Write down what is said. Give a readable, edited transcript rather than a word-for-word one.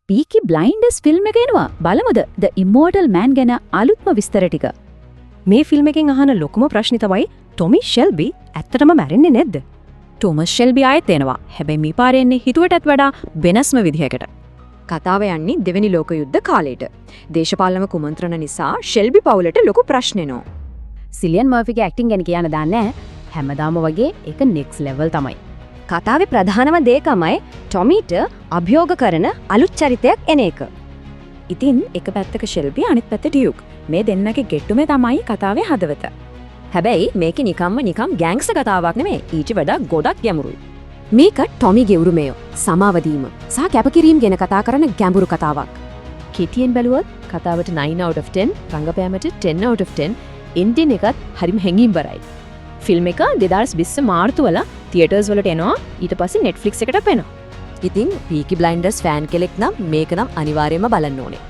පීකි බ්ලයින්ඩර්ස් film එක එනවා. බලමුද? The Immortal Man ගැන අලුත්ම විස්තර ටික. මේ ෆිල්ම් එකෙන් අහන ලොකුම ප්‍රශ්නේ තමයි ටොමි ෂෙල්බි ඇත්තටම මැරෙන්නේ නැද්ද? ටොමස් ෂෙල්බි ආයෙත් එනවා. හැබැයි මේ පාරේ එන්නේ හිතුවටත් වඩා වෙනස්ම විදිහකට. කතාව යන්නේ දෙවෙනි ලෝක යුද්ධ කාලේට. දේශපාලන කුමන්ත්‍රණ නිසා ෂෙල්බි පවුලට ලොකු ප්‍රශ්න එනවා. සිලියන් මර්ෆිගේ ඇක්ටිං ගැන කියන්න දන්නේ හැමදාම වගේ ඒක නෙක්ස් ලෙවල් තමයි. කතාවේ ප්‍රධානම දේ තමයි ටොමීට අභියෝග කරන අලුත් චරිතයක් එන එක. ඉතින් එක පැත්තක ෂෙල්බි අනිත් පැත්ත ඩියුක්. මේ දෙන්නගේ ගෙට්ටුමේ තමයි කතාවේ හදවත. හැබැයි මේක නිකම්ම ගෑන්ග්ස්ටර් කතාවක් නෙමෙයි. ඊට වඩා ගොඩක් ගැඹුරුයි. මේක ටොමිගේ උරුමය, සමාවදීම සහ කැපකිරීම ගැන කතා කරන ගැඹුරු කතාවක්. කෙටියෙන් බැලුවොත් කතාවට 9 out of 10, රංගපෑමට 10 out of 10, එන්ඩින් එකත් හරිම හැඟීම්බරයි. ෆිල්ම් එක 2020 මාර්තු වල තියටර්ස් වලට එනවා. ඊට පස්සේ Netflix එකට එනවා. ඉතින් පීකි බ්ලයින්ඩර්ස් ෆෑන් කෙනෙක් නම් මේක නම් අනිවාර්යයෙන්ම බලන්න ඕනේ.